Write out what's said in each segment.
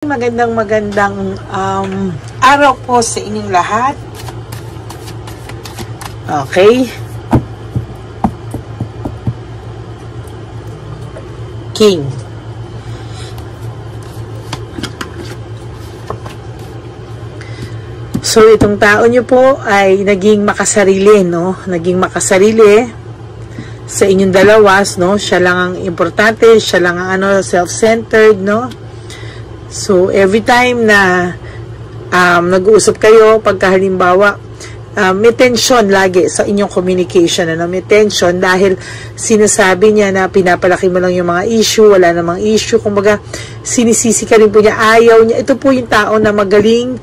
Magandang araw po sa inyong lahat. Okay. King. So, itong tao nyo po ay naging makasarili, no? Naging makasarili sa inyong dalawas, no? Siya lang ang importante, siya lang ang self-centered, no? So, every time na nag-uusap kayo, pagka halimbawa, may tension lagi sa inyong communication, may tension dahil sinasabi niya na pinapalaki mo lang yung mga issue, wala namang issue, kumbaga, sinisisi ka rin po niya, ayaw niya. Ito po yung tao na magaling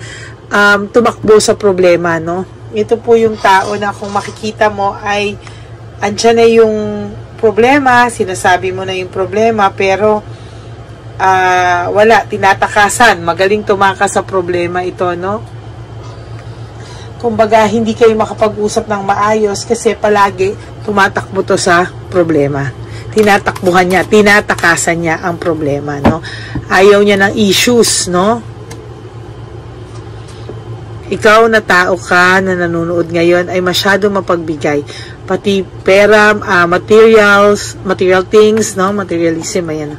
tumakbo sa problema, no? Ito po yung tao na kung makikita mo ay andyan na yung problema, sinasabi mo na yung problema, pero wala, tinatakasan, magaling tumakas sa problema ito, no? Kumbaga, hindi kayo makapag-usap ng maayos kasi palagi tumatakbo to sa problema. Tinatakbuhan niya, tinatakasan niya ang problema, no? Ayaw niya ng issues, no? Ikaw na tao ka na nanonood ngayon ay masyado mapagbigay. Pati pera, material things, no? Materialism, ayan.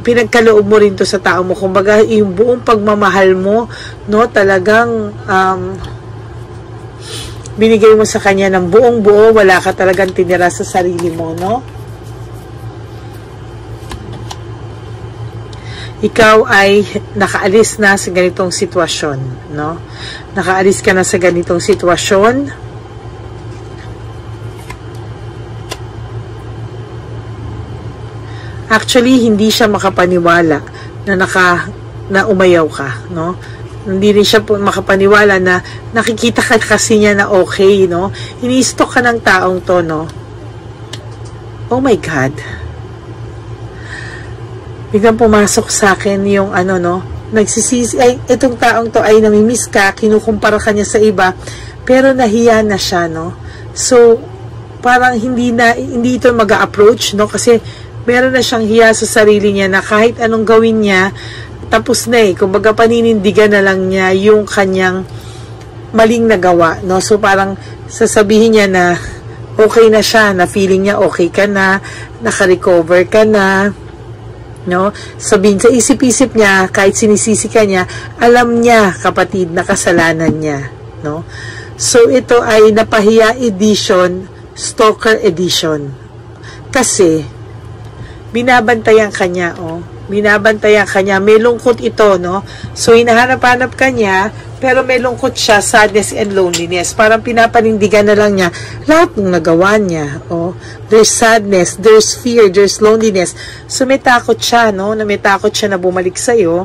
Pinagkaloob mo rin to sa tao mo. Kumbaga, yung buong pagmamahal mo, no, talagang binigay mo sa kanya ng buong buo, wala ka talagang tinira sa sarili mo, no? Ikaw ay nakaalis na sa ganitong sitwasyon, no? Nakaalis ka na sa ganitong sitwasyon. Actually, hindi siya makapaniwala na umayaw ka, no? Hindi rin siya makapaniwala na nakikita ka kasi niya na okay, no? Ini-stalk ka ng taong to, no? Oh my God. Biglang pumasok sa akin yung no? Nagsisisi, ay, itong taong to ay namimiss ka, kinukumpara ka niya sa iba, pero nahiya na siya, no? So, parang hindi ito mag-a-approach, no? Kasi meron na siyang hiya sa sarili niya na kahit anong gawin niya, tapos na eh. Kumbaga paninindigan na lang niya yung kanyang maling nagawa, no? So parang sasabihin niya na okay na siya, na feeling niya okay ka na, naka-recover ka na, no? Sabihin sa isip-isip niya, kahit sinisisi ka niya, alam niya, kapatid, na kasalanan niya, no? So ito ay Napahiya Edition, Stalker Edition. Kasi binabantayan kanya, oh. Binabantayan kanya. May lungkot ito, no? So, hinahanap-hanap kanya, pero may lungkot siya, sadness and loneliness. Parang pinapanindigan na lang niya lahat ng nagawa niya, oh. There's sadness, there's fear, there's loneliness. So, may takot siya, no? Na may takot siya na bumalik sa'yo.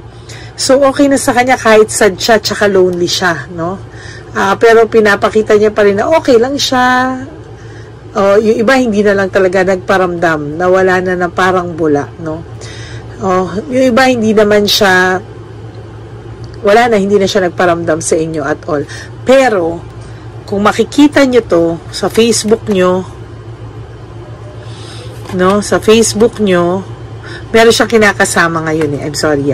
So, okay na sa kanya kahit sad siya, tsaka lonely siya, no? Pero pinapakita niya pa rin na okay lang siya. Yung iba hindi na lang talaga nagparamdam, nawala na ng parang bula, no? Yung iba hindi naman siya, hindi na siya nagparamdam sa inyo at all. Pero, kung makikita nyo to sa Facebook nyo, no? Sa Facebook nyo, meron siyang kinakasama ngayon, I'm sorry,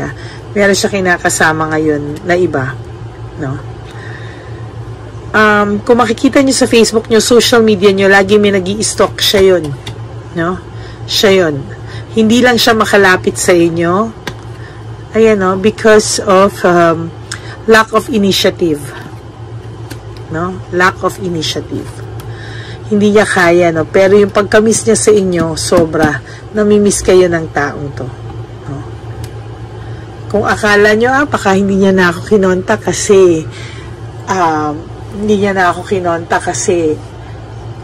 meron siyang kinakasama ngayon na iba, no? Kung makikita nyo sa Facebook nyo, social media nyo, lagi may nag-i-stalk, siya yun, no? Siya yun. Hindi lang siya makalapit sa inyo, ayan, no? Because of lack of initiative, no? Lack of initiative. Hindi niya kaya, no? Pero yung pagkamiss niya sa inyo, sobra. Namimiss kayo ng taong to, no? Kung akala nyo, baka hindi niya na ako kinonta kasi hindi niya na ako kinonta kasi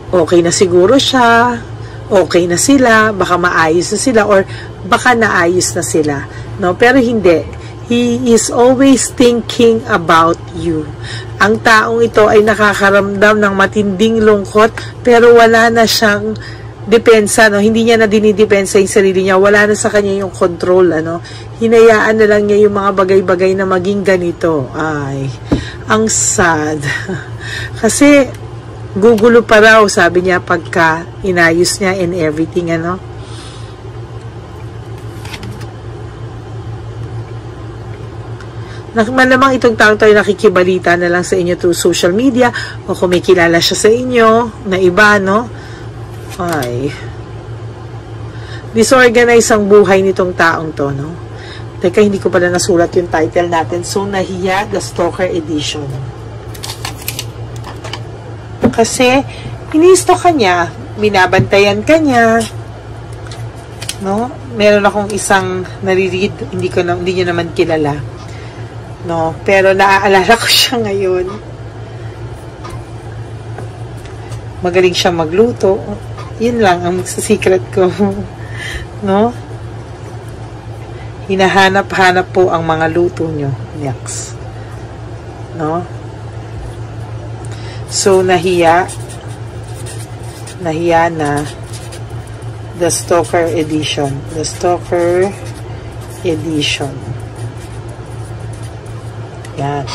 okay na siguro siya, okay na sila, baka maayos na sila, or baka naayos na sila, no? Pero hindi. He is always thinking about you. Ang taong ito ay nakakaramdam ng matinding lungkot, pero wala na siyang depensa, no? Hindi niya na dinidepensa yung sarili niya, wala na sa kanya yung control, ano? Hinayaan na lang niya yung mga bagay-bagay na maging ganito. Ay, ang sad. Kasi, gugulo pa raw, sabi niya, pagka inayos niya and everything, ano? Malamang itong taong tayo nakikibalita na lang sa inyo through social media o kung may kilala siya sa inyo na iba, no? Ay. Disorganized ang buhay nitong taong to, no? Teka, hindi ko pala nasulat yung title natin. So, Nahiya, The Stalker Edition. Kasi, inisto ka niya, binabantayan ka niya, no? Meron akong isang nariread, hindi niyo naman kilala, no? Pero naaalala ko siya ngayon. Magaling siya magluto. Yun lang ang secret ko. No? Hinahanap-hanap po ang mga luto nyo. Next. No? So, nahiya na The Stalker Edition. The Stalker Edition. Yan.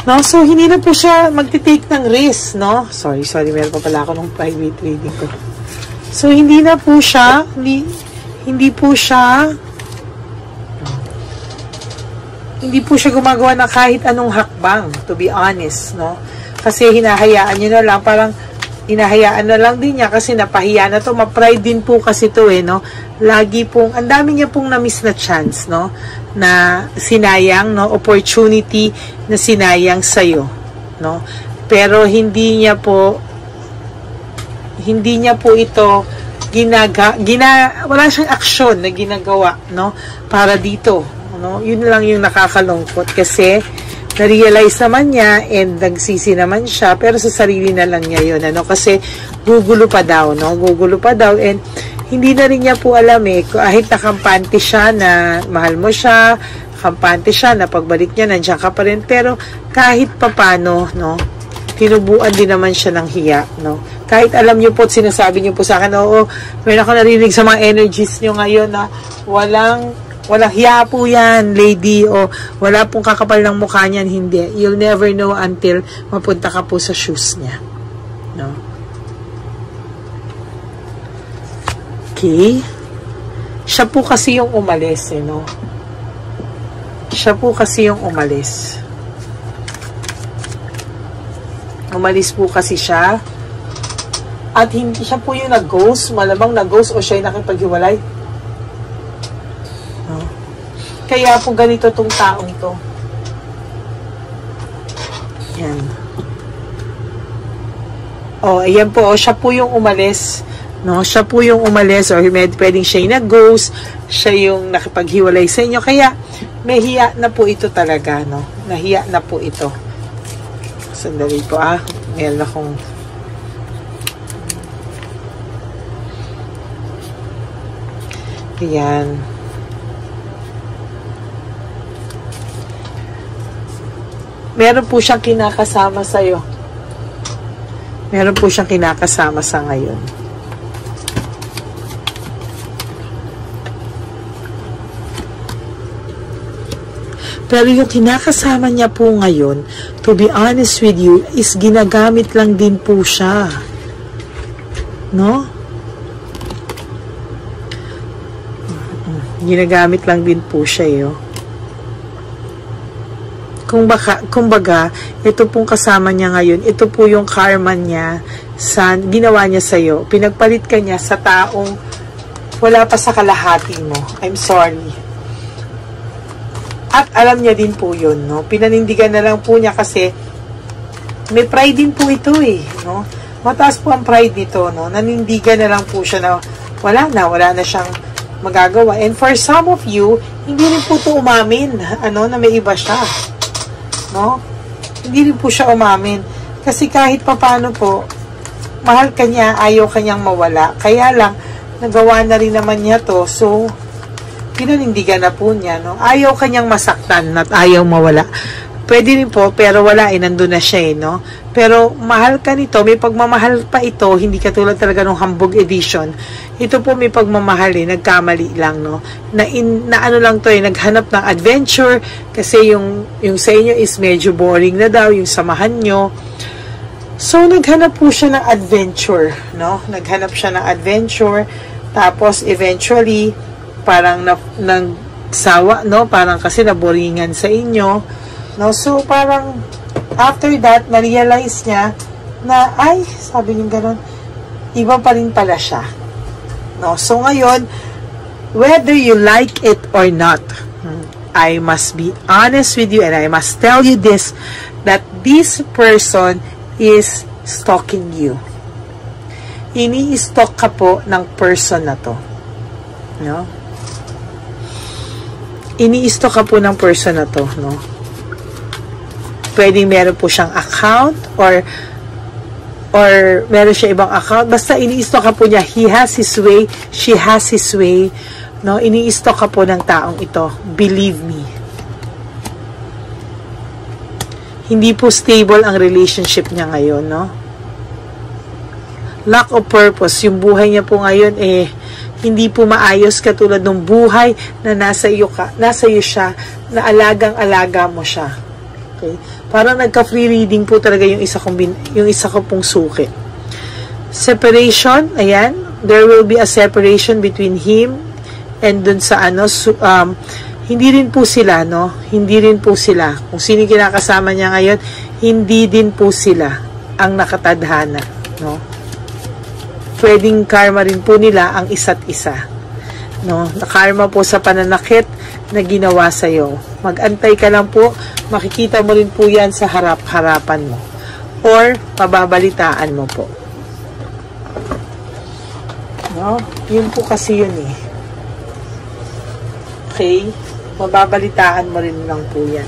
No, so hindi na po siya magti-take ng risk, no? Sorry, meron pa pala ako nung private reading ko. So hindi na po siya, hindi po siya gumagawa ng kahit anong hakbang, to be honest, no? Kasi hinahayaan niyo na lang, parang hinahayaan na lang din niya kasi napahiya na to, ma-pride din po kasi to no? Lagi pong, ang dami niya pong na-miss na chance, no? Na sinayang, no? Opportunity na sinayang sa'yo, no? Pero hindi niya po ito wala siyang aksyon na ginagawa, no? Para dito, no? Yun lang yung nakakalungkot kasi na-realize naman niya and nagsisi naman siya, pero sa sarili na lang niya yun, ano? Kasi gugulo pa daw, no? Gugulo pa daw, and hindi na rin niya po alam kahit nakampante siya na mahal mo siya, kampante siya na pagbalik niya nandiyan ka pa rin, pero kahit papano, no? Tinubuan din naman siya ng hiya, no? Kahit alam niyo po, sinasabi niyo po sa akin, oo, meron ako narinig sa mga energies niyo ngayon na walang hiya po yan, lady, o wala pong kakapal ng mukha niyan, hindi. You'll never know until mapunta ka po sa shoes niya. No? Okay? Siya po kasi yung umalis, no? Siya po kasi yung umalis. Umalis po kasi siya. At hindi siya po yung nag-ghost, malamang nag-ghost o siya yung nakipaghiwalay. Kaya po ganito tong taong to. Yan. Ayan po. Siya po yung umalis. No? Siya po yung umalis or pwedeng siya yung nag-ghost. Siya yung nakipaghiwalay sa inyo. Kaya may hiya na po ito talaga. No? Nahiya na po ito. Sandali po meron akong ayan. Meron po siyang kinakasama sa'yo. Meron po siyang kinakasama sa ngayon. Pero yung kinakasama niya po ngayon, to be honest with you, is ginagamit lang din po siya. No? Ginagamit lang din po siya, Kumbaga, ito pong kasama niya ngayon, ito po yung karma niya sa ginawa niya sa'yo. Pinagpalit ka niya sa taong wala pa sa kalahati mo. I'm sorry. At alam niya din po yun, no? Pinanindigan na lang po niya kasi may pride din po ito, no? Mataas po ang pride nito, no? Nanindigan na lang po siya na wala na siyang magagawa. And for some of you, hindi rin po ito umamin, na may iba siya. No? Hindi rin po siya umamin. Kasi kahit papano po, mahal ka niya, ayaw kanyang mawala. Kaya lang, nagawa na rin naman niya to. So, pinanindigan na po niya. No? Ayaw kanyang masaktan at ayaw mawala. Pwede rin po, pero wala, nandun na siya, no? Pero, mahal ka nito, may pagmamahal pa ito, hindi katulad talaga ng Hambog Edition. Ito po may pagmamahal, nagkamali lang, no? Na ano lang to, naghanap ng adventure, kasi yung sa inyo is medyo boring na daw, yung samahan nyo. So, naghanap po siya ng adventure, no? Naghanap siya ng adventure, tapos, eventually, parang sawa, no? Parang kasi naboringan sa inyo, no? So, parang, after that, na-realize niya na, ay, sabi niya gano'n, iba pa rin pala siya. No? So, ngayon, whether you like it or not, I must be honest with you and I must tell you this, that this person is stalking you. Ini-stalk ka po ng person na to. No? Ini-stalk ka po ng person na to, no? Pwedeng meron po siyang account or meron siya ibang account. Basta ini-stalk ka po niya. He has his way, she has his way. No? Ini-stalk ka po ng taong ito. Believe me. Hindi po stable ang relationship niya ngayon, no? Lack of purpose. Yung buhay niya po ngayon, hindi po maayos katulad ng buhay na nasa iyo siya, na alagang-alaga mo siya. Okay? Parang nagka-free reading po talaga yung isa ko pong suki. Separation, ayan, there will be a separation between him and dun sa hindi rin po sila, no? Hindi rin po sila. Kung sino kinakasama niya ngayon, hindi din po sila ang nakatadhana, no? Pwedeng karma rin po nila ang isa't isa, no? Karma po sa pananakit na ginawa sa iyo. Mag-antay ka lang po, makikita mo rin po yan sa harap-harapan mo. Or, mababalitaan mo po. No? Yun po kasi yun eh. Okay? Mababalitaan mo rin lang po yan.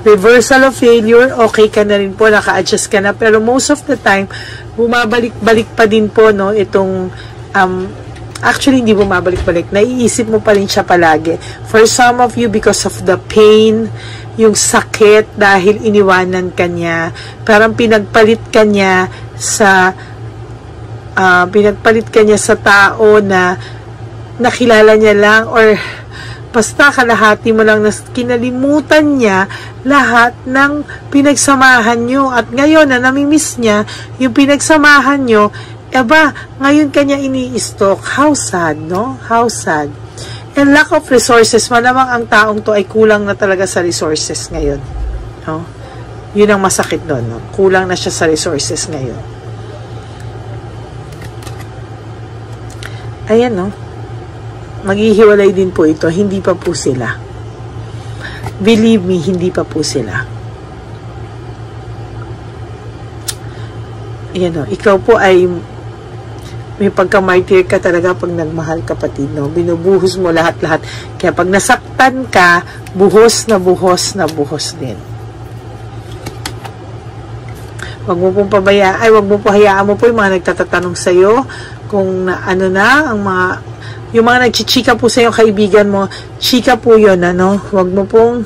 Reversal of failure, okay ka na rin po, naka-adjust ka na, pero most of the time, bumabalik-balik pa din po, no, itong, actually, hindi bumabalik-balik, naiisip mo pa rin siya palagi. For some of you, because of the pain, yung sakit, dahil iniwanan ka niya, parang pinagpalit ka niya sa tao na nakilala niya lang, or basta kalahati mo lang na kinalimutan niya lahat ng pinagsamahan nyo. At ngayon na namimiss niya yung pinagsamahan nyo, ngayon kanya ini-stalk. How sad, no? How sad. And lack of resources, malamang ang taong to ay kulang na talaga sa resources ngayon. No? Yun ang masakit doon, no? Kulang na siya sa resources ngayon. Ayan, no? Maghihiwalay din po ito. Hindi pa po sila. Believe me, hindi pa po sila. Ayan, no? Ikaw po ay may pagka-martyr ka talaga pag nagmahal, kapatid, no? Binubuhos mo lahat-lahat. Kaya pag nasaktan ka, buhos na buhos na buhos din. Wag mo pong wag mo po hayaan mo po yung mga nagtatatanong sa'yo kung yung mga nagchichika po sa'yo, kaibigan mo, chika po yun, ano? Wag mo pong,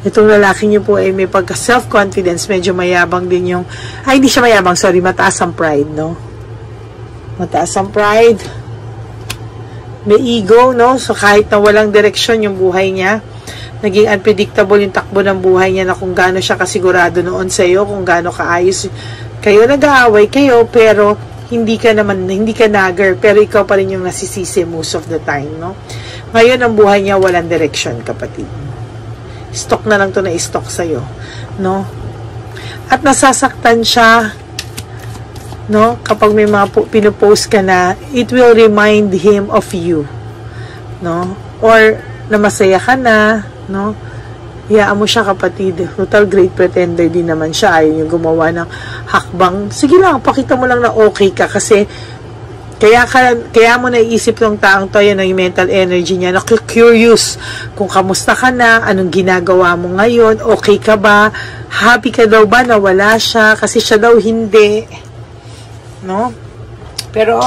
itong lalaki niyo po ay may pagka self-confidence, medyo mayabang din yung, hindi siya mayabang, sorry, mataas ang pride, no? Mataas ang pride, may ego, no? So kahit na walang direksyon yung buhay niya, naging unpredictable yung takbo ng buhay niya, na kung gaano siya kasigurado noon sa iyo, kung gaano kaayos kayo, nag-aaway kayo, pero hindi ka nagger, pero ikaw pa rin yung nasisisi most of the time, no? Ngayon ang buhay niya walang direction, kapatid. Stock na lang to na stock sa iyo, no? At nasasaktan siya, no? Kapag may mga pinopost ka na, it will remind him of you, no? Or na masaya ka na, no? Hayaan mo siya, kapatid. Total great pretender din naman siya. Ayaw yung gumawa ng hakbang. Sige lang, pakita mo lang na okay ka. Kasi, kaya mo naiisip ng taong to, yan yung mental energy niya, na curious kung kamusta ka na, anong ginagawa mo ngayon, okay ka ba, happy ka daw ba na wala siya, kasi siya daw hindi. No? Pero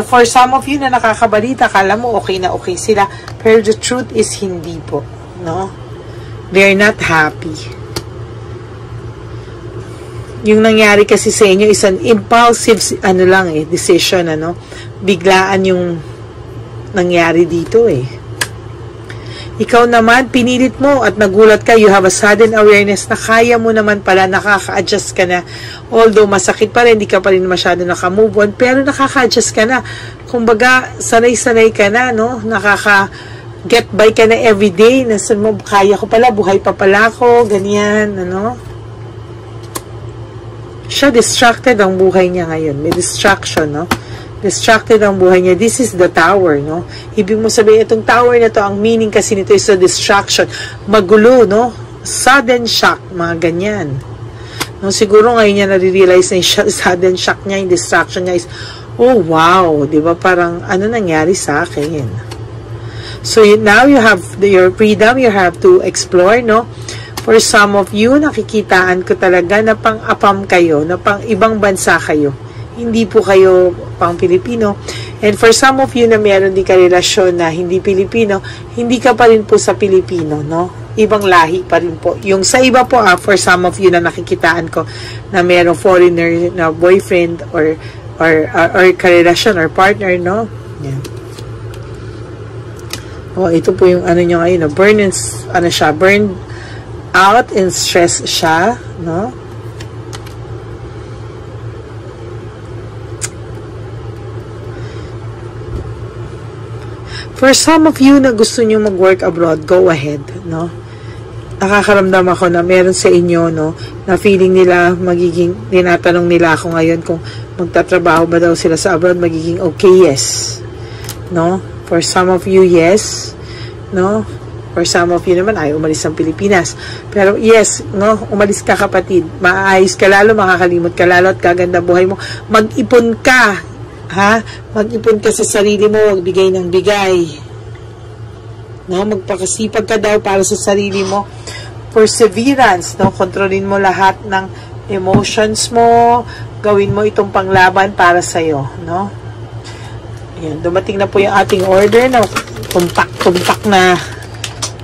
for some of you na nakakabalita, kala mo okay na okay sila. Pero the truth is, hindi po. No? They're not happy. Yung nangyari kasi sa inyo is an impulsive, decision, biglaan yung nangyari dito eh. Ikaw naman, pinilit mo at nagulat ka, you have a sudden awareness na kaya mo naman pala, nakaka-adjust ka na. Although masakit pa rin, hindi ka pa rin masyado nakamove on, pero nakaka-adjust ka na. kumbaga, sanay-sanay ka na, no? Get by ka na everyday. Nasa mo, kaya ko pala, buhay pa pala ako, ganyan, ano? Siya, distracted ang buhay niya ngayon. May distraction, no? Distracted ang buhay niya. This is the tower, no? Ibig mo sabihin, itong tower na to, ang meaning kasi nito is a distraction. Magulo, no? Sudden shock, mga ganyan. No, siguro ngayon niya nare-realize na yung sudden shock niya, yung distraction niya is, oh wow, di ba parang ano nangyari sa akin? So now you have your freedom, you have to explore, no? For some of you, nakikitaan ko talaga na pang-apam kayo, na pang ibang bansa kayo. Hindi po kayo pang Pilipino. And for some of you na meron din karelasyon na hindi Pilipino, hindi ka pa rin po sa Pilipino, no? Ibang lahi pa rin po. Yung sa iba po, for some of you na nakikitaan ko na merong foreigner na boyfriend or karelasyon or partner, no? Yan. Oh, ito po yung ano nyo ngayon, no? Burn out and stress siya, no? For some of you na gusto nyo mag-work abroad, go ahead, no? Nakakaramdam ako na meron sa inyo, no, na feeling nila tinatanong nila ako ngayon kung magtatrabaho ba daw sila sa abroad, magiging okay, yes. No? For some of you, yes. No? For some of you naman, ay umalis ng Pilipinas. Pero yes, no, umalis ka kapatid. Maayos ka lalo, makakalimot ka lalo at kaganda buhay mo. Mag-ipon ka, ha? Mag-ipon ka sa sarili mo, huwag bigay ng bigay. No, magpakasipag ka daw para sa sarili mo. Perseverance, no, kontrolin mo lahat ng emotions mo, gawin mo itong panglaban para sa iyo, no? Ayan, dumating na po yung ating order na tumpak na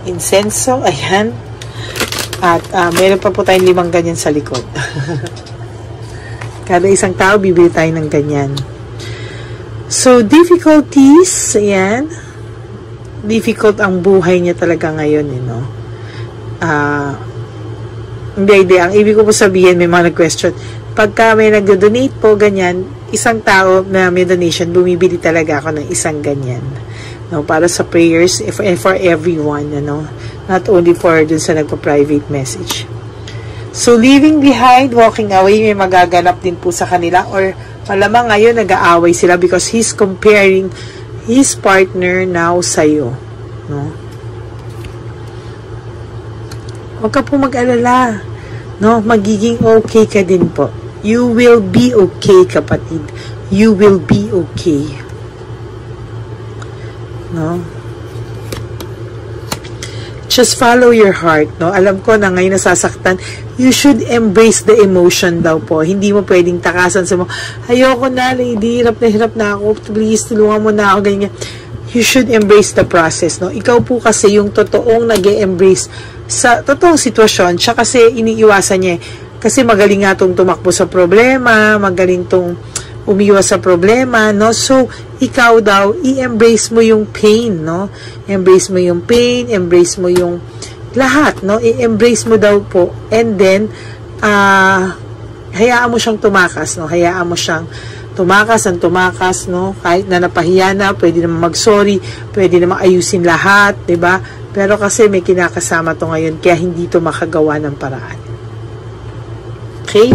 insenso, ayan. At meron pa po tayong 5 ganyan sa likod. Kada isang tao bibili tayo ng ganyan. So difficulties, ayan. Difficult ang buhay niya talaga ngayon, you know. Hindi. Ang ibig ko po sabihin, may mga nag-question. Pagka may nag-donate po, ganyan, isang tao na may donation, bumibili talaga ako ng isang ganyan. No, para sa prayers, for everyone, you know. Not only for dun sa nagpa-private message. So, leaving behind, walking away, may magaganap din po sa kanila. Or, malamang ngayon, nag-aaway sila because he's comparing his partner now sa'yo, no? Huwag ka po mag-alala, no? Magiging okay ka din po. You will be okay, kapatid. You will be okay. No? Just follow your heart, no? Alam ko na ngayon nasasaktan, you should embrace the emotion daw po. Hindi mo pwedeng takasan sa mo, ayoko na, lady, hirap na ako, please, tulungan mo na ako, ganyan. You should embrace the process, no? Ikaw po kasi yung totoong nag-e-embrace sa totoong sitwasyon, siya kasi iniiwasan niya, kasi magaling nga itong tumakbo sa problema, magaling itong umiwas sa problema, no? So, ikaw daw, i-embrace mo yung pain, no? Embrace mo yung pain, embrace mo yung lahat, no? I-embrace mo daw po. And then, hayaan mo siyang tumakas, no? Hayaan mo siyang tumakas, no? Kahit na napahiya na, pwede naman mag-sorry, pwede naman ayusin lahat, 'di ba? Pero kasi may kinakasama to ngayon, kaya hindi to makagawa ng paraan. Okay?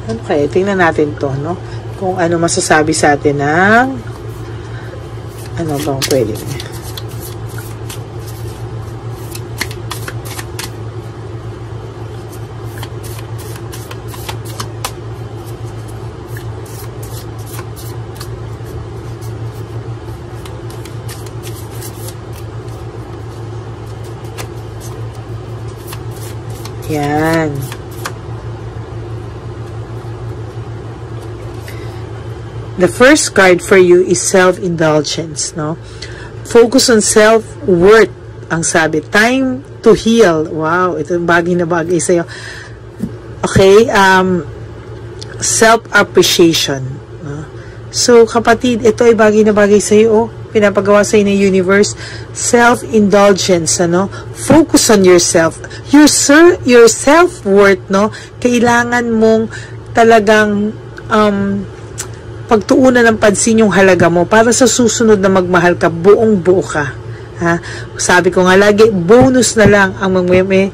Okay, tingnan natin to, no? Kung ano masasabi sa atin ng ano bang pwede. Yan. The first card for you is self-indulgence, no? Focus on self-worth, ang sabi. Time to heal. Wow, ito yung bagay na bagay sa'yo. Okay, self-appreciation. No? So, kapatid, ito ay bagay na bagay sa'yo, oh. Pinapagawa sa'yo ng universe. Self-indulgence, ano? Focus on yourself. Your self-worth, no? Kailangan mong talagang pagtuunan ng pansin yung halaga mo para sa susunod na magmahal ka, buong buo ka. Ha? Sabi ko nga lagi, bonus na lang ang may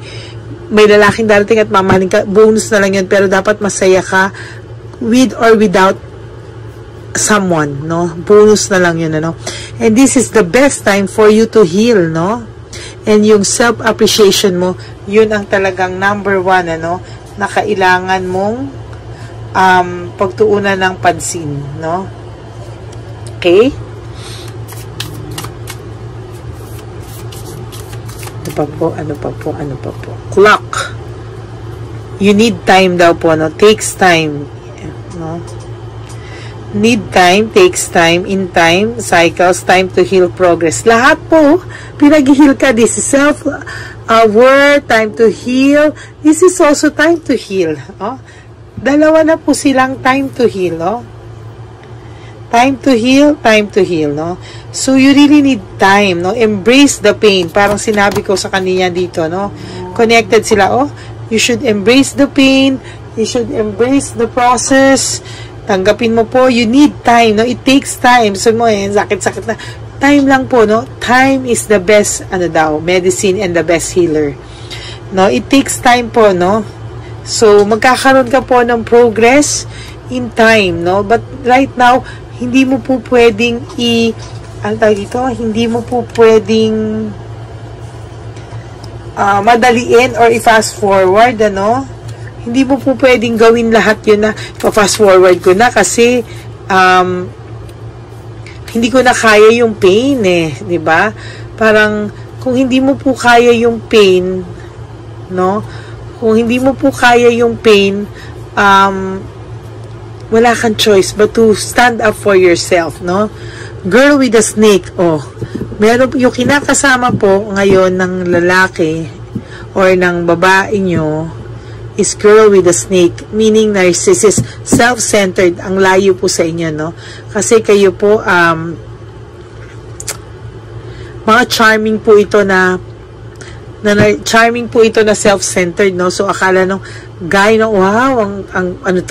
lalaking darating at mamahalin ka, bonus na lang yun, pero dapat masaya ka with or without someone, no? Bonus na lang yun, ano? And this is the best time for you to heal, no? And yung self-appreciation mo, yun ang talagang number one, ano? Na kailangan mong pagtuunan ng pansin, no? Okay? Ano pa po? Clock. You need time daw po, no? Takes time, no? Need time, takes time, in time, cycles, time to heal, progress. Lahat po, pinag-heal ka. This is self-worth, time to heal. This is also time to heal. Oh? Dalawa na po silang time to heal. Oh? Time to heal, no? So, you really need time, no? Embrace the pain. Parang sinabi ko sa kanina dito, no? Connected sila, oh? You should embrace the pain. You should embrace the process. Tanggapin mo po, you need time, no? It takes time. So mo, sakit-sakit na. Time lang po, no? Time is the best, medicine and the best healer. No? It takes time po, no? So, magkakaroon ka po ng progress in time, no? But right now, hindi mo po pwedeng hindi mo po pwedeng madaliin or i-fast forward, ano? Hindi mo po pwedeng gawin lahat yun na fast forward ko na kasi hindi ko na kaya yung pain di ba? Parang kung hindi mo po kaya yung pain, no? Kung hindi mo po kaya yung pain, wala kang choice but to stand up for yourself, no? Girl with a snake, meron yung kinakasama po ngayon ng lalaki or ng babae nyo is girl with a snake, meaning narcissist, self-centered, ang layo po sa inyo, no? Kasi kayo po, mga charming po ito na self-centered, no? So, akala nung guy na, wow,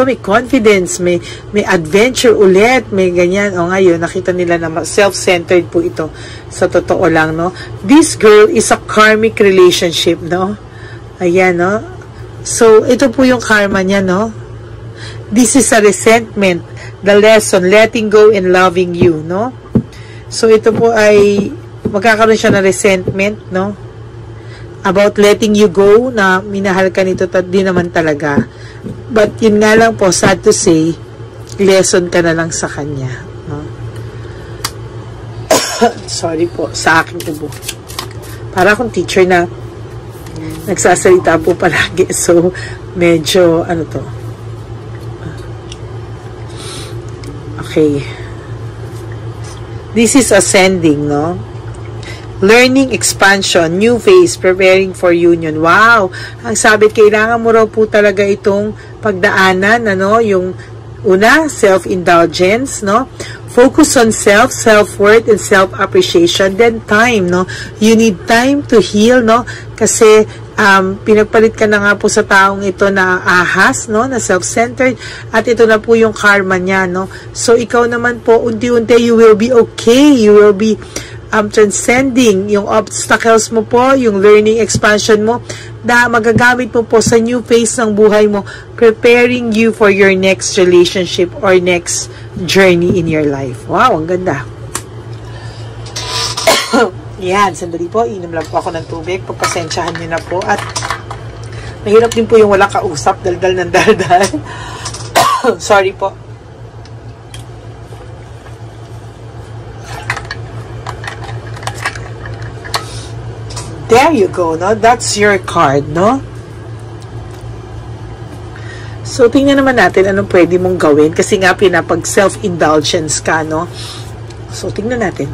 may confidence, may adventure ulit, may ganyan. O ngayon, nakita nila na self-centered po ito. Sa totoo lang, no? This girl is a karmic relationship, no? Ayan, no? So, ito po yung karma niya, no? This is a resentment, the lesson, letting go and loving you, no? So, ito po ay, magkakaroon siya ng resentment, no? About letting you go, na minahal ka nito, di naman talaga. But, yun nga lang po, sad to say, lesson ka na lang sa kanya, no? Sorry po, sa aking ubo. Para akong teacher na nagsasalita po palagi. So, medyo, okay. This is ascending, no? Learning, expansion, new phase, preparing for union. Wow! Ang sabi, kailangan mo raw po talaga itong pagdaanan, yung una, self-indulgence, no? Focus on self-worth, and self-appreciation. Then time, no? You need time to heal, no? Kasi, pinagpalit ka na nga po sa taong ito na ahas, no? Na self-centered. At ito na po yung karma niya, no? So, ikaw naman po, unti-unti, you will be okay. You will be transcending yung obstacles mo po, yung learning expansion mo, na magagamit mo po sa new phase ng buhay mo, preparing you for your next relationship or next journey in your life. Wow, ang ganda. Yan, sandali po, inom lang po ako ng tubig, pagpasensyahan nyo na po, at mahirap din po yung walang kausap, daldal ng daldal. Sorry po. There you go, no? That's your card, no? So, tingnan naman natin anong pwede mong gawin. Kasi nga, pinapag self-indulgence ka, no? So, tingnan natin.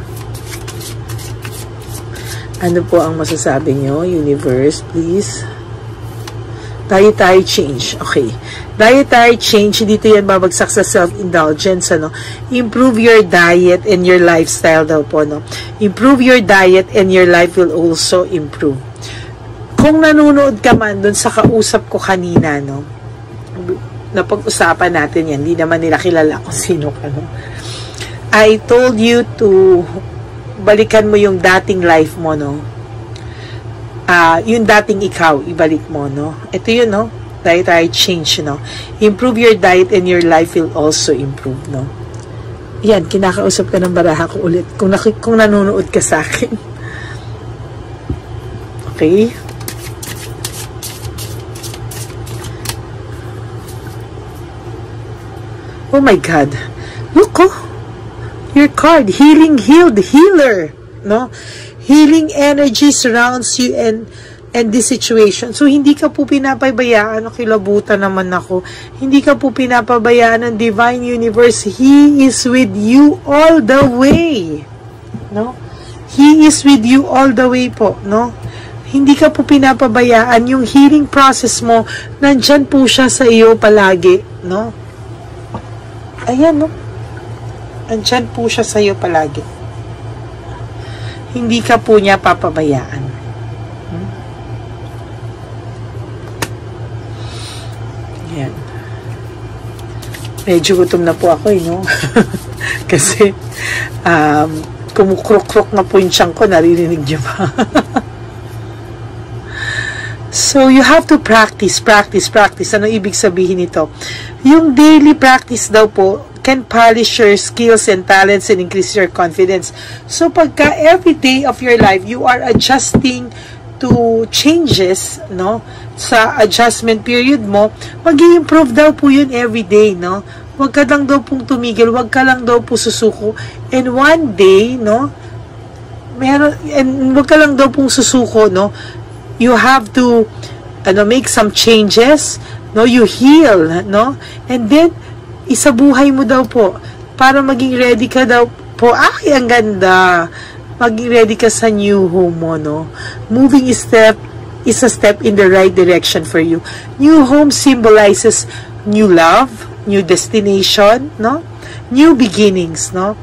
Ano po ang masasabi nyo? Universe, please. Dietary change. Okay. Dietary change, dito yan babagsak sa self-indulgence, ano? Improve your diet and your lifestyle daw po, no? Improve your diet and your life will also improve. Kung nanonood ka man dun sa kausap ko kanina, no? napag-usapan natin yan. Hindi naman nila kilala kung sino ka, no? I told you to balikan mo yung dating life mo, no? Yung dating ikaw, ibalik mo, no? Ito yun, no? Dietary change, no? Improve your diet and your life will also improve, no? Yan, kinakausap ka ng baraha ko ulit. Kung nanonood ka sa akin. Okay? Oh my God. Look, oh. Your card, healing, healed, healer. No? Healing energy surrounds you and this situation. So, hindi ka po pinapabayaan. Kilabutan naman ako. Hindi ka po pinapabayaan ng Divine Universe. He is with you all the way. No? He is with you all the way po. No? Hindi ka po pinapabayaan. Yung healing process mo, nandyan po siya sa iyo palagi. No? Ayan, no? Andyan po siya sa iyo palagi. Hindi ka po niya papabayaan. Ayan. Medyo gutom na po ako, no? Kasi, kumukrok-krok na po yung tiyan ko, naririnig niyo ba? So, you have to practice. Ano ibig sabihin nito? Yung daily practice daw po can polish your skills and talents and increase your confidence. So, pagka every day of your life, you are adjusting to changes, no? Sa adjustment period mo, mag-i-improve daw po yun every day, no? Huwag ka lang daw pong tumigil, huwag ka lang daw po susuko. And one day, no? Huwag ka lang daw pong susuko, no? You have to make some changes, no? You heal, no? And then isabuhay mo daw po para maging ready ka daw po. Ay, ang ganda. Maging ready ka sa new home mo, no? Moving is a step in the right direction for you. New home symbolizes new love, new destination, no? New beginnings, no?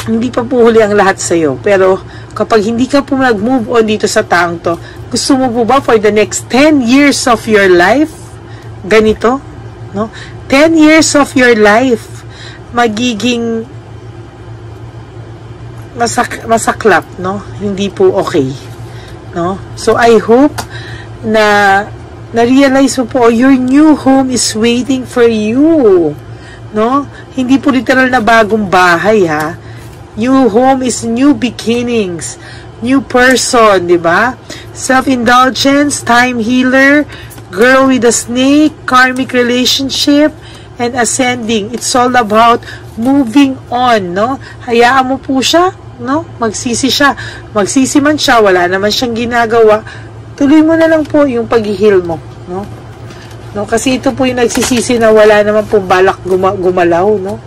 Hindi pa po huli ang lahat sa'yo. Pero kapag hindi ka po nag-move on dito sa taong to, gusto mo po ba for the next 10 years of your life, ganito, no? 10 years of your life, magiging masaklap, no? Hindi po okay, no? So, I hope na na-realize mo po, your new home is waiting for you, no? Hindi po literal na bagong bahay, ha? New home is new beginnings, new person, di ba? Self-indulgence, time healer, girl with a snake, karmic relationship, and ascending. It's all about moving on, no? Hayaan mo po siya, no? Magsisi siya. Magsisi man siya, wala naman siyang ginagawa. Tuloy mo na lang po yung pag-heal mo, no? No? Kasi ito po yung nagsisisi na wala naman po balak gumalaw, no?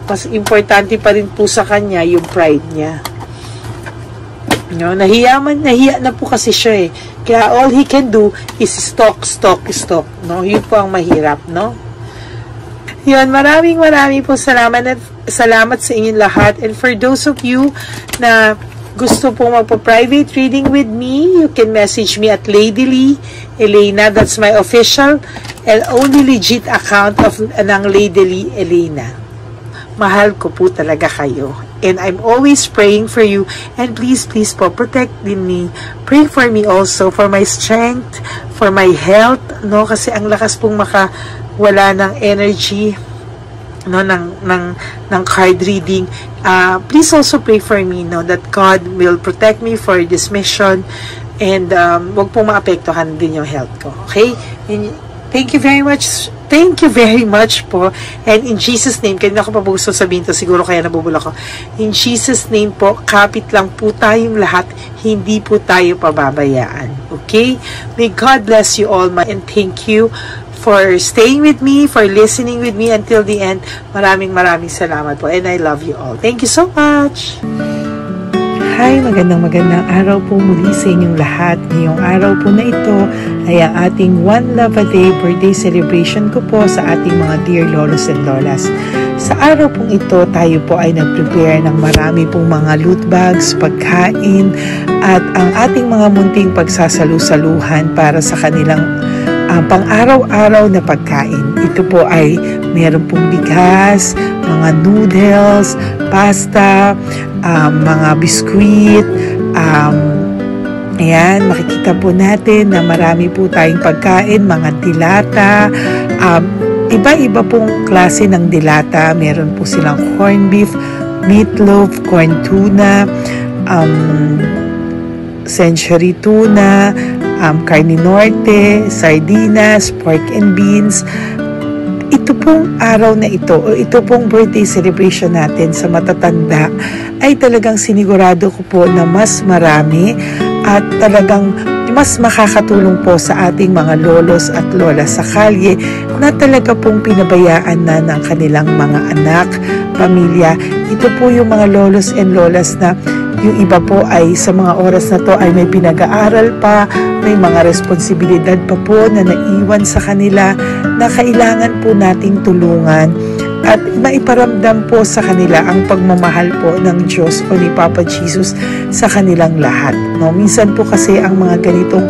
Mas importante pa rin po sa kanya yung pride niya. No, nahiya na po kasi siya, eh. Kaya all he can do is stalk, no? Yun po ang mahirap, no? Yun, maraming po salamat sa inyong lahat. And for those of you na gusto po magpa-private reading with me, you can message me at Lady Lee Elena. That's my official and only legit account ng Lady Lee Elena. Mahal ko po talaga kayo. And I'm always praying for you. And please po, protect din me. Pray for me also, for my strength, for my health, no? Kasi ang lakas pong makawala ng energy, no? ng card reading. Please also pray for me, no? That God will protect me for this mission. And wag pong maapektuhan din yung health ko. Okay? And thank you very much. Thank you very much po. And in Jesus' name, kanina ko pa po gusto sabihin to, siguro kaya nabubula ko. In Jesus' name po, kapit lang po tayong lahat, hindi po tayo pababayaan. Okay? May God bless you all, and thank you for staying with me, for listening with me until the end. Maraming salamat po, and I love you all. Thank you so much! Hi, magandang araw po muli sa inyong lahat. Ngayong araw po na ito ay ang ating One Love a Day birthday celebration ko po sa ating mga dear lolos and lolas. Sa araw pong ito, tayo po ay nag-prepare ng marami pong mga loot bags, pagkain, at ang ating mga munting pagsasalu-saluhan para sa kanilang pang-araw-araw na pagkain. Ito po ay meron pong bigas, mga noodles, pasta, mga biskuit, ayan, makikita po natin na marami po tayong pagkain, mga dilata, iba-iba pong klase ng dilata. Meron po silang corned beef, meatloaf, corn tuna, century tuna, carne norte, sardinas, pork and beans. Ito pong araw na ito o ito pong birthday celebration natin sa matatanda ay talagang sinigurado ko po na mas marami at talagang mas makakatulong po sa ating mga lolos at lola sa kalye na talaga pong pinabayaan na ng kanilang mga anak, pamilya. Ito po yung mga lolos and lolas na yung iba po ay sa mga oras na to ay may pinag-aaral pa, may mga responsibilidad pa po na naiwan sa kanila na kailangan po nating tulungan at maiparamdam po sa kanila ang pagmamahal po ng Diyos o ni Papa Jesus sa kanilang lahat. No? Minsan po kasi ang mga ganitong,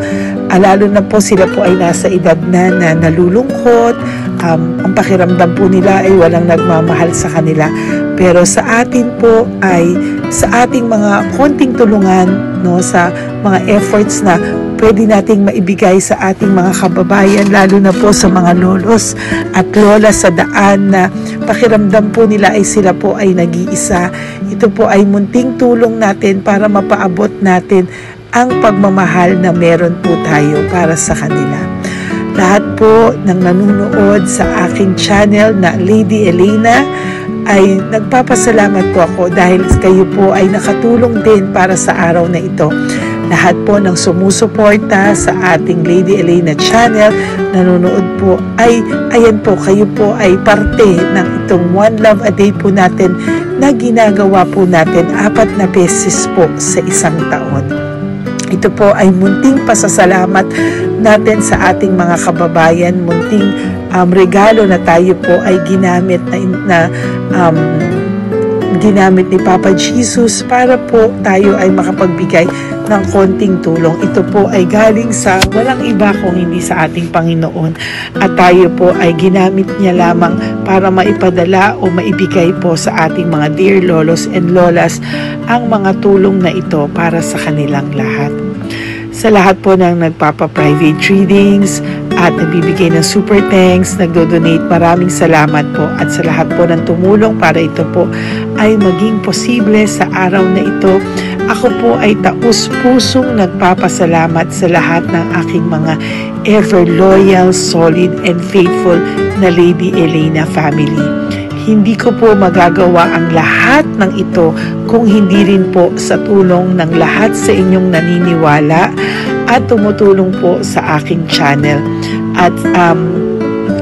lalo na po sila po ay nasa edad na nalulungkot, ang pakiramdam po nila ay walang nagmamahal sa kanila. Pero sa atin po ay sa ating mga konting tulungan, no, sa mga efforts na pwede nating maibigay sa ating mga kababayan, lalo na po sa mga lolos at lola sa daan na pakiramdam po nila ay sila po ay nag-iisa. Ito po ay munting tulong natin para mapaabot natin ang pagmamahal na meron po tayo para sa kanila. Lahat po ng nanonood sa aking channel na Lady Elena ay nagpapasalamat po ako dahil kayo po ay nakatulong din para sa araw na ito. Lahat po ng sumusuporta sa ating Lady Elena channel, nanonood po ay, ayan po, kayo po ay parte ng itong One Love a Day po natin na ginagawa po natin 4 na beses po sa isang taon. Ito po ay munting pasasalamat natin sa ating mga kababayan, munting regalo na tayo po ay ginamit ginamit ni Papa Jesus para po tayo ay makapagbigay ng konting tulong. Ito po ay galing sa walang iba kung hindi sa ating Panginoon at tayo po ay ginamit niya lamang para maipadala o maibigay po sa ating mga dear lolos and lolas ang mga tulong na ito para sa kanilang lahat. Sa lahat po ng nagpapa-private readings at nagbibigay ng super thanks, nagdo-donate, maraming salamat po. At sa lahat po ng tumulong para ito po ay maging posible sa araw na ito, ako po ay taus-pusong nagpapasalamat sa lahat ng aking mga ever loyal, solid, and faithful na Lady Elena family. Hindi ko po magagawa ang lahat ng ito kung hindi rin po sa tulong ng lahat sa inyong naniniwala at tumutulong po sa aking channel. At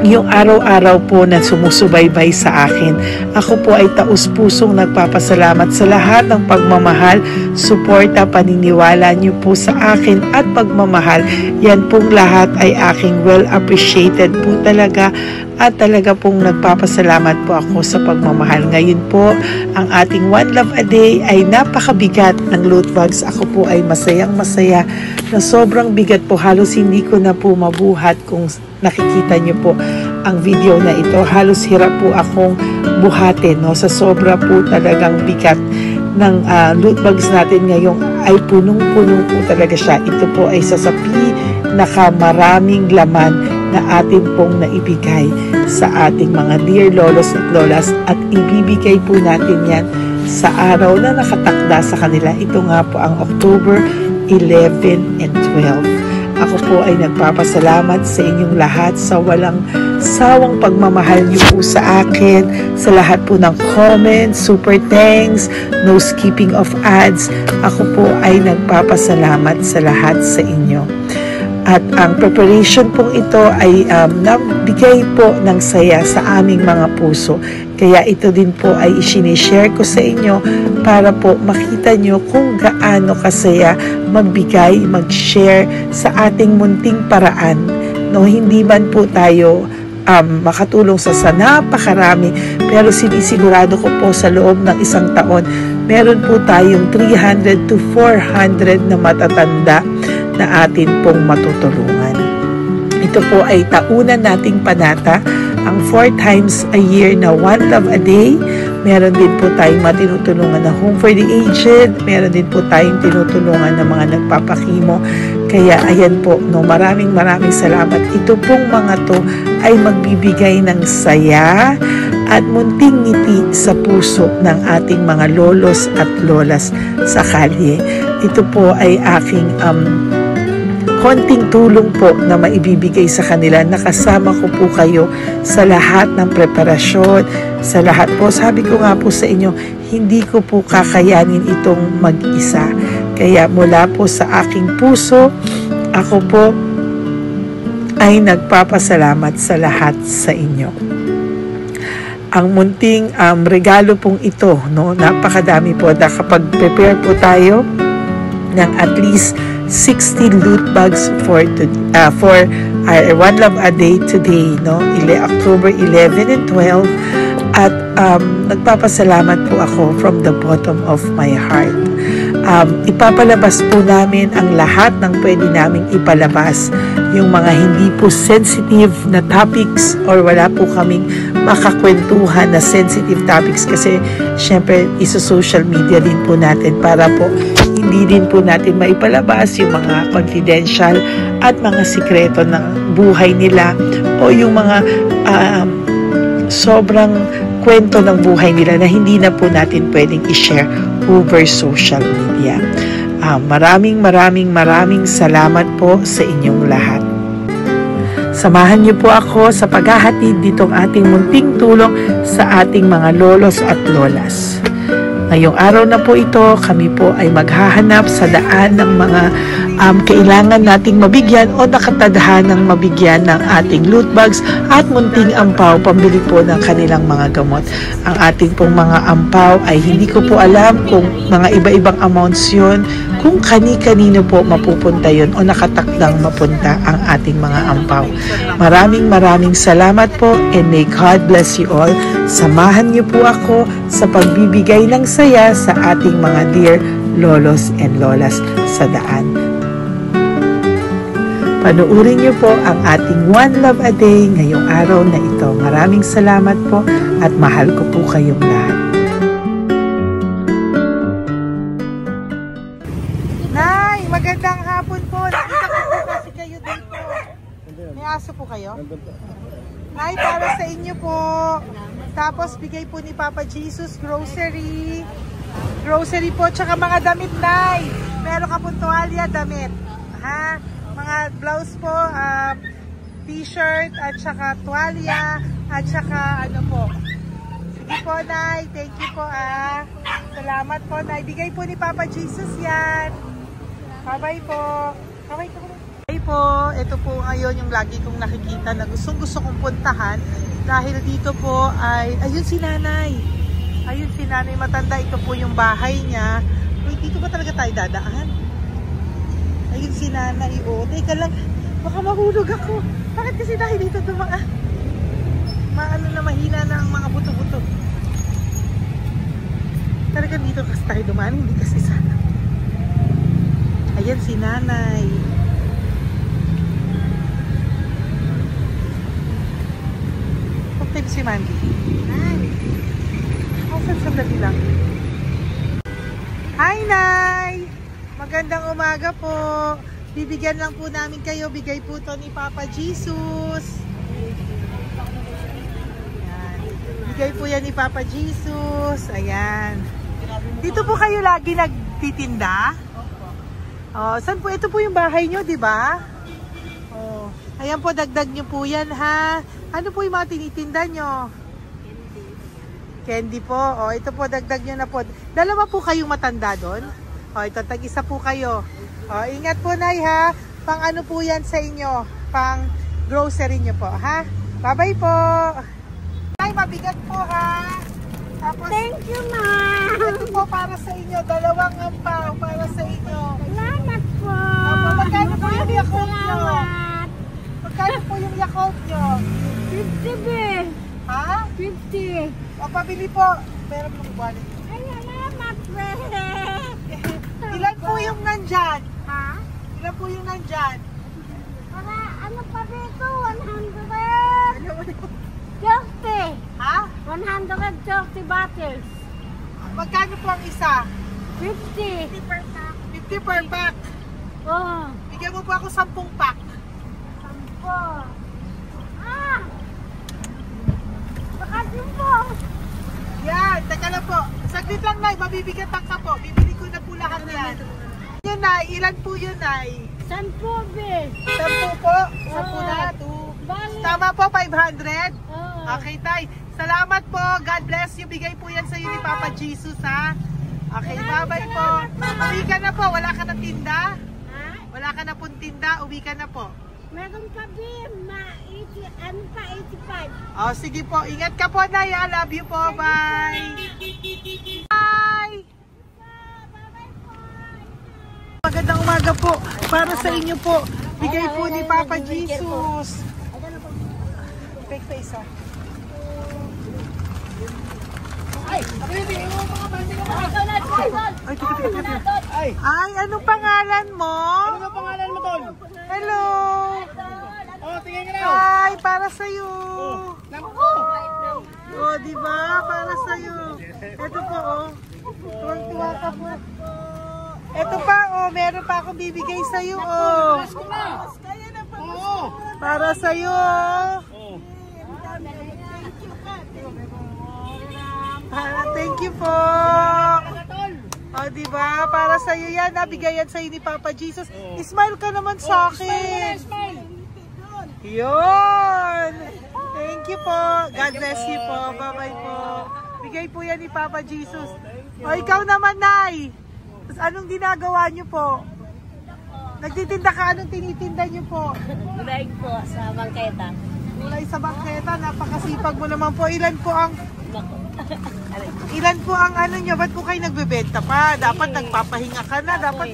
yung araw-araw po na sumusubaybay sa akin, ako po ay taus-pusong nagpapasalamat sa lahat ng pagmamahal, suporta, paniniwala niyo po sa akin at pagmamahal. Yan pong lahat ay aking well appreciated po talaga. At talaga pong nagpapasalamat po ako sa pagmamahal. Ngayon po, ang ating One Love a Day ay napakabigat ng loot bags. Ako po ay masayang-masaya na sobrang bigat po. Halos hindi ko na po mabuhat kung nakikita niyo po ang video na ito. Halos hirap po akong buhatin, no? Sa sobra po talagang bigat ng loot bags natin ngayong ay punong-puno po talaga siya. Ito po ay sasapi nakamaraming laman na atin pong naibigay sa ating mga dear lolos at lolas at ibibigay po natin yan sa araw na nakatakda sa kanila. Ito nga po ang October 11 and 12. Ako po ay nagpapasalamat sa inyong lahat sa walang sawang pagmamahal niyo po sa akin, sa lahat po ng comments, super thanks, no skipping of ads. Ako po ay nagpapasalamat sa lahat sa inyo. At ang preparation pong ito ay nabigay po ng saya sa aming mga puso. Kaya ito din po ay isinishare ko sa inyo para po makita nyo kung gaano kasaya magbigay, mag-share sa ating munting paraan. No, hindi man po tayo makatulong sa napakarami, pero sinisigurado ko po sa loob ng isang taon, meron po tayong 300 to 400 na matatanda na atin pong matutulungan. Ito po ay taunan nating panata, ang 4 times a year na One Love a Day. Meron din po tayong matinutulungan na Home for the Aged. Meron din po tayong tinutulungan ng mga nagpapakimo. Kaya ayan po, no, maraming salamat. Ito pong mga to ay magbibigay ng saya at munting ngiti sa puso ng ating mga lolos at lolas sa kalye. Ito po ay aking konting tulong po na maibibigay sa kanila. Nakasama ko po kayo sa lahat ng preparasyon, sa lahat po. Sabi ko nga po sa inyo, hindi ko po kakayanin itong mag-isa. Kaya mula po sa aking puso, ako po ay nagpapasalamat sa lahat sa inyo. Ang munting regalo pong ito, no, napakadami po. Kapag prepare po tayo ng at least 60 loot bags for our One Love a Day today, no? October 11 and 12. At nagpapasalamat po ako from the bottom of my heart. Ipapalabas po namin ang lahat ng pwede naming ipalabas. Yung mga hindi po sensitive na topics or wala po kaming makakwentuhan na sensitive topics kasi syempre iso-social media din po natin para po hindi din po natin maipalabas yung mga confidential at mga sikreto ng buhay nila o yung mga sobrang kwento ng buhay nila na hindi na po natin pwedeng i-share over social media. Maraming salamat po sa inyong lahat. Samahan niyo po ako sa paghahatid ditong ating munting tulong sa ating mga lolos at lolas. Ngayong araw na po ito, kami po ay maghahanap sa daan ng mga kailangan nating mabigyan o nakatadhanang mabigyan ng ating loot bags at munting ampaw pambili po ng kanilang mga gamot. Ang ating pong mga ampaw ay hindi ko po alam kung mga iba-ibang amounts yun, kung kani-kanino po mapupunta yun o nakatakdang mapunta ang ating mga ampaw. Maraming salamat po and may God bless you all. Samahan niyo po ako sa pagbibigay ng saya sa ating mga dear lolos and lolas sa daan. Panuurin niyo po ang ating One Love a Day ngayong araw na ito. Maraming salamat po at mahal ko po kayong lahat. Nay, magandang hapon po. Nakita ko po kasi kayo dito. May aso po kayo? Nay, para sa inyo po. Tapos bigay po ni Papa Jesus grocery. Grocery po, tsaka mga damit, Nay. Meron ka po tuwalya, damit. Ha? Mga blouse po, t-shirt, at saka tuwalya, at saka ano po. Sige po, Nay. Thank you po, Salamat po, Nay. Bigay po ni Papa Jesus yan. Bye-bye po. Bye-bye po. Bye po. Ito po ngayon yung lagi kong nakikita na gusto kong puntahan. Dahil dito po ay, ayun si Nanay. Ayun si Nanay matanda. Ito po yung bahay niya. Uy, dito ba talaga tayo dadaan? Ayun si Nanay. O, teka lang. Baka mahulog ako. Bakit kasi dahil dito dumaan? Maano na mahina na ang mga buto-buto. Talaga dito kasi tayo dumaan. Hindi kasi sana. Ayan si Nanay. Okay si Mandy. Sandali lang. Hi, Nay! Magandang umaga po. Bibigyan lang po namin kayo. Bigay po to ni Papa Jesus. Ayan. Bigay po yan ni Papa Jesus. Ayan. Dito po kayo lagi nagtitinda? Oh, saan po? Ito po yung bahay nyo, di ba? Oh. Ayan po, dagdag nyo po yan, ha? Ano po yung mga tinitinda nyo? Candy po. O, ito po, dagdag nyo na po. Dalawa po kayong matanda doon. O, ito, tag-isa po kayo. O, ingat po, Nay, ha? Pang ano po yan sa inyo? Pang grocery nyo po, ha? Bye-bye po. Nay, mabigat po, ha? Tapos, thank you, Ma. Ito po para sa inyo. Dalawang ampaw para sa inyo. Salamat po. Opo, magkano po yung Yakult nyo? Salamat. Magkano po yung Yakult nyo? 50, be. Ha? 50. O, pabili po. Meron pong wallet. Ay, salamat, be. Ilan po yung nandyan? Ha? Ilan po yung nandyan? Para, Ano pa dito? 130. Ha? 130 bottles. Magkano po ang isa? 50. 50 per pack. Oh. Bigyan mo po ako 10 pack. 10. Ah! Baka din po. Yan, teka lang po. Saglit lang, Nay. Mabibigatan ka po. Bibili ko na po lahat yan. Yun, Nay. Ilan po yun, Nay? 10 bis. 10 po? 10 na? 2. Bali. Tama po, 500? Oh. Okay, Tay. Salamat po. God bless you. Bigay po yan sa iyo ni Papa Jesus, ha? Okay, bye-bye po. Uwi ka na po. Wala ka na tinda? Ha? Wala ka na pong tinda. Uwi ka na po. Meron pa din. Ano pa? 85. Oh, sige po. Ingat ka po, Nay. I love you po. Bye. Bye. Magandang umaga po. Para sa inyo po. Bigay po ni Papa Jesus. Take pa isa. Ay, bibigyan mo mga bandi ka. Ay, tika. Ay, anong pangalan mo? Ano ang pangalan mo, Tol? Hello. Oh, tingin ka na. Ay, para sa'yo. Naku! Oh, di ba? Para sa'yo. Ito po, oh. Tuwang-tuwa ka po. Ito pa, oh. Meron pa akong bibigay sa'yo, oh. Alas ko na. Oo. Para sa'yo. Oh. Thank you po. Oh, di ba? Para sa'yo yan. Nabigay yan sa'yo ni Papa Jesus. Smile ka naman sa akin. Smile. Yun. Thank you po. God bless you po. Bye-bye po. Bigay po yan ni Papa Jesus. O, ikaw naman, Nay. Anong ginagawa niyo po? Nagtitinda ka? Anong tinitinda niyo po? Gulay po sa bangketa. Gulay sa bangketa. Napakasipag mo naman po. Ilan po ang ano niyo? Ba't po kayo nagbebenta pa? Dapat nagpapahinga ka na. Dapat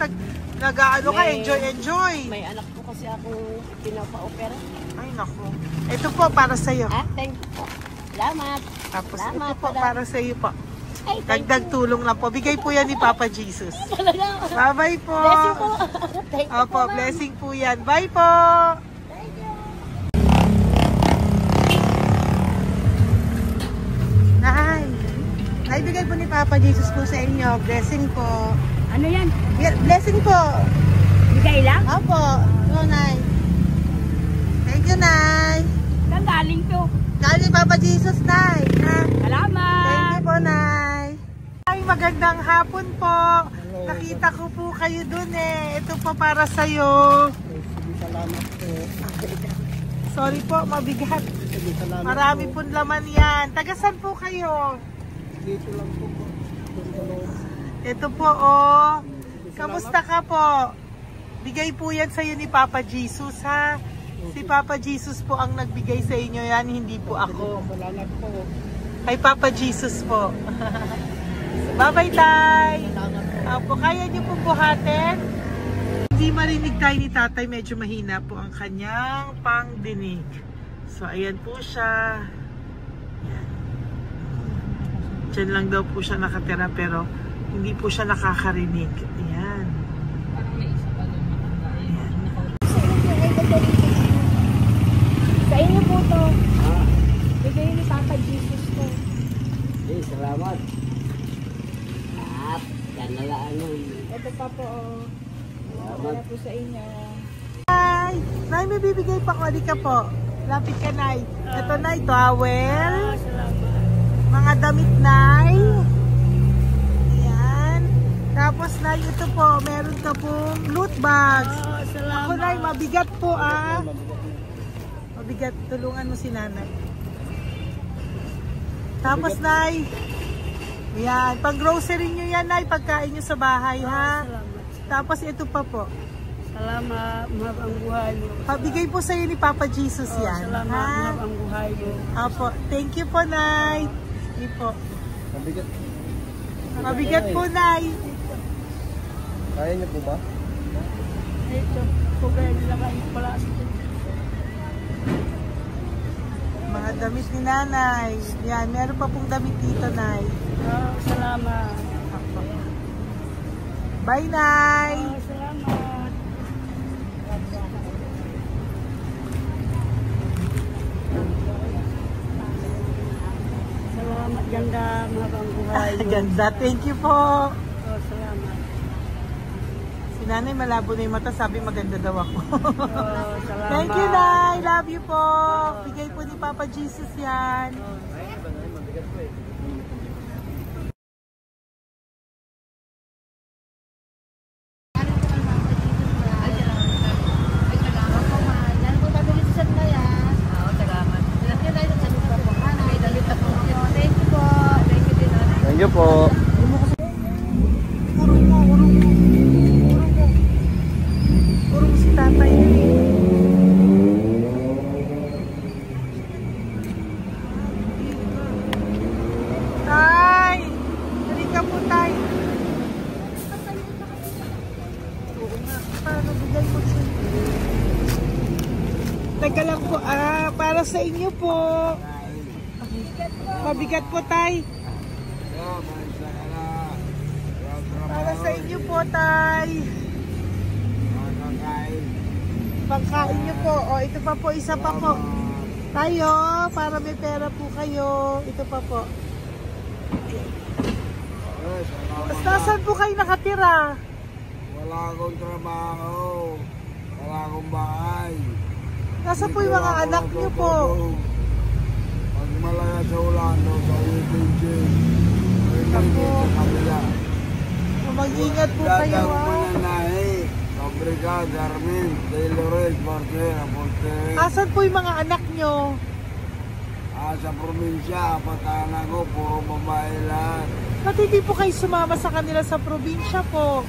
nag-ano ka, enjoy. May anak po kasi ako pinapa-opera. Ay, naku. Ito po para sa'yo. Ah, thank you po. Salamat. Tapos Salamat, ito po madam. para sa'yo po. Ay, thank Dagdag tulong lang po. Bigay po yan ni Papa Jesus. you talaga. Bye-bye po. Bless you po. Thank you Opo, po, ma'am. blessing po yan. Bye po. Thank you. Naibigay po ni Papa Jesus po sa inyo. Blessing po. Ano yan? Blessing po. Bigay lang? Opo. No, Nay. Thank you, Nay. Saan galing to? Galing Papa Jesus, Nay. Ha? Salamat! Thank you po, Nay. Ay, magandang hapon po. Nakita ko po kayo dun eh. Ito po para sa'yo. Salamat po. Sorry po, mabigat. Salamat Marami pong laman yan. Tagasan po kayo? Dito lang po po. Ito po, oh. Kamusta ka po? Bigay po yan sa'yo ni Papa Jesus, ha? Si Papa Jesus po ang nagbigay sa inyo yan, hindi po ako. Salamat po. Kay Papa Jesus po. Bye-bye, Tay. Opo, kaya niyo po buhatin? Hindi marinig tayo ni Tatay, medyo mahina po ang kanyang pangdinig. So, ayan po siya. Ayan. Diyan lang daw po siya nakatira pero hindi po siya nakakarinig. Ayan. Sa inyo po to. Bigay ni Papa Jesus to. Eh, salamat. At, yan na lang ano. Ito pa po. Para po sa inyo. Nay, Nay, may bibigay pa ko. Di ka po. Lapit ka, Nay. Ito, Nay, towel. Mga damit, Nay. Ayan. Tapos, Nay, ito po. Meron ka pong loot bags. Ako, Nay, mabigat po, ah. Mabigat. Tulungan mo si Nanay. Tapos, Nay. Ayan. Pang grocery nyo yan, Nay. Pagkain nyo sa bahay, ha? Tapos, ito pa po. Salamat, mahal ang buhay mo. Pabigay po sa'yo ni Papa Jesus yan. Salamat, Ha? mahal ang buhay mo. Apo. Thank you po, Nay. Hindi po. Mabigat. Mabigat po, Nay. Kaya niyo po ba? Ito, kugay nila kayo pala. Mga damit ni Nanay. Yan, meron pa pong damit dito, Nay. Salamat. Apo. Bye, Nay. Salamat. Salamat, ganda, mahabang buhay. Ganda. Thank you po. Oh, salamat. Si nanay malabo na yung mata, sabi maganda daw ako. Oh, salamat. Thank you, Nay. Love you po. Bigay po ni Papa Jesus yan. Thank you po. Urong mo. Urong si tatay. Tay! Halika po, tay. Oo nga. Paano bigay mo siya? Teka lang po. Para sa inyo po. Mabigat po, tay. Para sa inyo po, tay. Pagkain nyo po. O, ito pa po, isa pa po. Tayo, para may pera po kayo. Ito pa po. Nasaan po kayo nakatira? Wala akong trabaho. Wala akong bahay. Nasaan po yung mga anak nyo po? Pag malaya sa ulan, sa UPG. Ako. Sa kabila. Mag-ingat po kayo, Dagang mananahi. Fabrika, Garmin, Taylorage, Bartera, Portere. Asan po yung mga anak nyo? Sa probinsya, patanan ko, puro babae lahat. Ba't hindi po kayo sumama sa kanila sa probinsya po?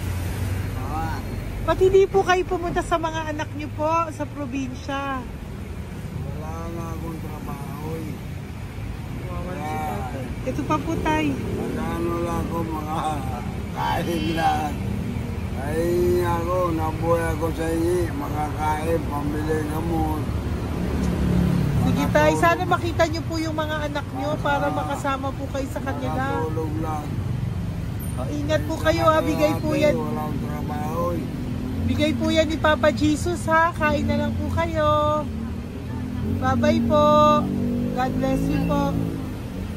Ah, Ba't hindi po kayo pumunta sa mga anak nyo po sa probinsya? wala nga akong trabaho eh. Ito pa po, tay. Magkano lang ako mga kain lang. Ay ako, nabuhay ako sa inyo, makakain, pambili gamot. Sige, tay. Sana makita nyo po yung mga anak nyo para makasama po kayo sa kanila. Makatulog lang. O, ingat po kayo, ha. Bigay po yan. Walang trabaho eh. Bigay po yan ni Papa Jesus, ha. Kain na lang po kayo. Bye-bye po. God bless you po.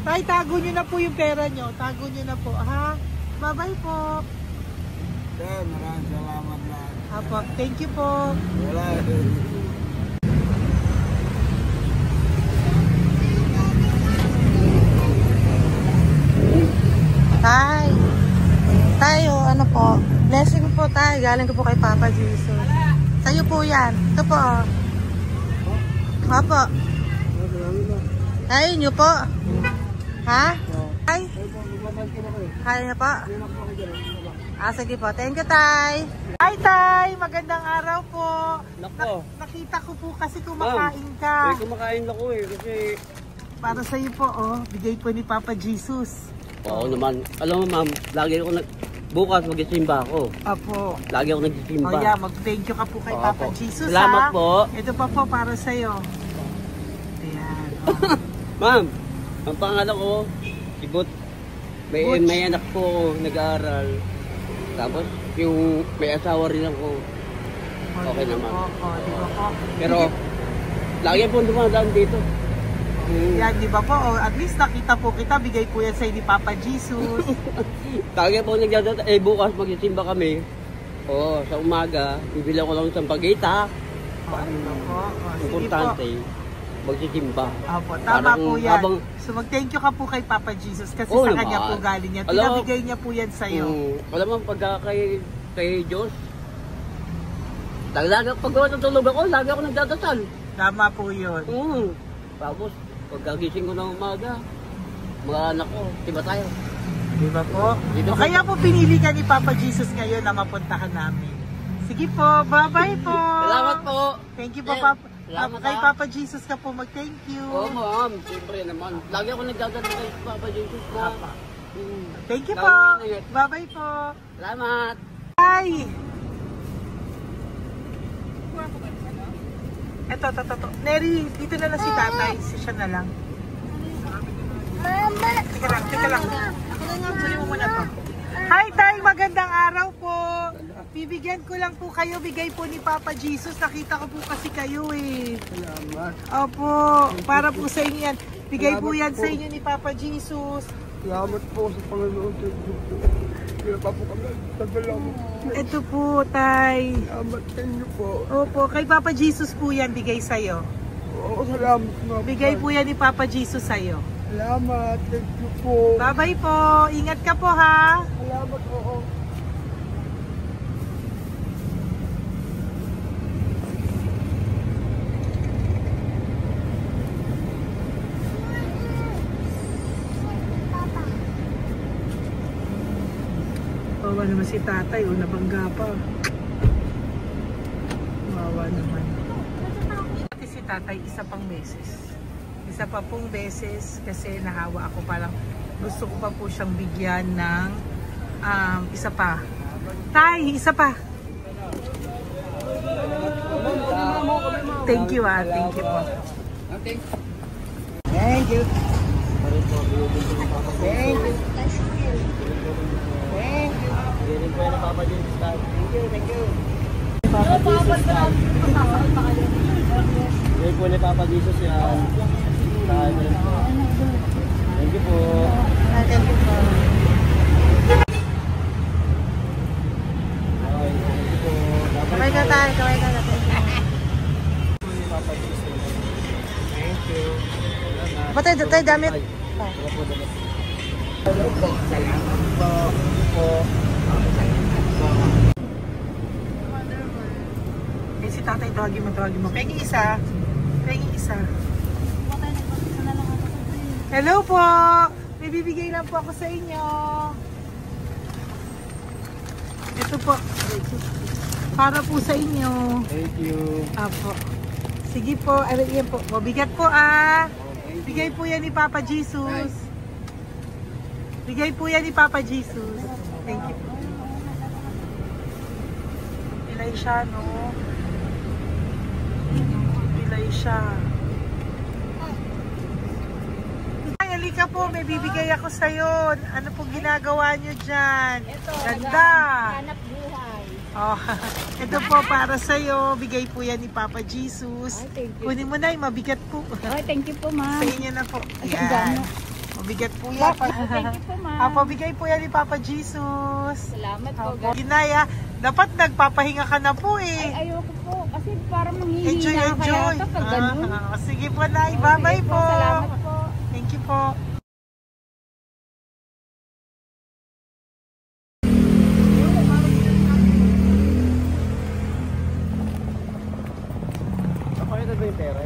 Tay, tago nyo na po yung pera nyo. Tago nyo na po, ha. Bye-bye po. Sir, maraming salamat na. Apo, thank you po. Wala Tay. Tayo, ano po? Blessing po tayo. Galing ko po kay Papa Jesus. Sa'yo po yan. Ito po. Apo. Tayo nyo po. Ha? Tay? Kaya niyo po? Sige po. Thank you, Tay. Hi, Tay. Magandang araw po. Nako. Nakita ko po kasi kumakain ka. Kumakain ako eh, kasi... Para sa'yo po, bigay po ni Papa Jesus. Oo naman. Alam mo ma'am, lagi ako bukas mag-isimba ako. Apo. Lagi ako nagsisimba. Oh yeah, mag-thank you ka po kay Papa Opo. Jesus, Salamat ha? po. Ito pa po para sa'yo. Ayan. Ma'am, ang pangalan ko, si Butch. Butch. May anak po nag-aaral. Tapos, yung may asawa rin ako. Okay di ba naman. po? Di ba po? Pero, lagi po dumadaan dito. Yan, di ba po? At least nakita po kita, bigay po yan sa'yo ni Papa Jesus. Lagi po nagdadaan. Bukas magsisimba kami. Oo, sa umaga, bibili ko lang isang pagita. Di ba po? Sige po. Importante, magsisimba. Opo, tama Parang po yan. habang- So mag-thank you ka po kay Papa Jesus kasi Oo sa naman. kanya po galing yan. Alam mo- Pinabigay niya po yan sa'yo. Alam mo, pagka kay Diyos, lagi pag natulog ako, lagi ako nagdadasal. Tama po yun. Tapos, pagkagising ko ng umaga, mga anak ko, diba tayo? Di ba po? Dito O po. kaya po pinili ka ni Papa Jesus ngayon na mapuntahan namin. Sige po, bye-bye po. Salamat po. Thank you po, Eh, Papa. salamat, Kay ha. Papa Jesus ka po mag-thank you. Oo, ma'am. Siyempre naman. Lagi ako nagdadasal kay Papa Jesus na. Papa. Thank you Lagi po. ingat. Bye-bye po. Salamat. Bye. Eto. Neri, dito na lang si tatay. Siya na lang. Mama! Teka lang. Sali mo muna to. Hi, Tay! Magandang araw po. Bibigyan ko lang po kayo. Bigay po ni Papa Jesus. Nakita ko po kasi kayo eh. Salamat. Opo. Para po sa inyo yan. Bigay po yan sa inyo ni Papa Jesus. Salamat po sa Panginoon sa inyo po. Kaya pa po kami nagdalaman. Ito po, Tay. Salamat sa inyo po. Opo, kay Papa Jesus po yan, bigay sa'yo. Oo, salamat nga po. Bigay po yan ni Papa Jesus sa'yo. Salamat, thank you po. Bye-bye po. Ingat ka po, ha? Salamat po. Wawa naman si tatay, o nabangga pa. Wawa naman. Pati si tatay, isa pang beses. Isa pa pong beses kasi nahawa ako, parang gusto ko pa po siyang bigyan ng isa pa. Tay, isa pa. Thank you, thank you po. Thank you. Thank you. Thank you, Papa Jesus. Thank you, thank you. Papa Jesus. Bigay po ni Papa Jesus yan. Thank you po. Thank you po. Kamay ka tayo, kamay ka na. Papa Jesus. Thank you. Patay, tayo damit. Salamat po. Eh, si tatay, tawagin mo. Pengi isa. Hello po! May bibigay lang po ako sa inyo. Ito po. Para po sa inyo. Thank you. Apo. Sige po. Yan po. Mabigat po Bigay po yan ni Papa Jesus. Bigay po yan ni Papa Jesus. Thank you po. Pilay siya, no? Pilay siya. Ay, halika po. May bibigay ako sa'yo. Ano po ginagawa nyo dyan? Ganda. Hanap buhay. Oh, ito po para sa'yo. Bigay po yan ni Papa Jesus. Ay, thank you. Kunin mo na, mabigat po. Ay, thank you po, ma'am. Sa inyo na po. Ay, Yan. gano. Mabigat po yan. Thank you po, ma'am. Apo, bigay po yan ni Papa Jesus. Salamat po. Apo, Ginaya, dapat nagpapahinga ka na po Ay, ayoko po. Kasi parang manghihina Enjoy. kaya kapag ganun. Sige po, Nay. Bye-bye Sige po. Salamat po. Thank you po. Ako ito ba yung pera?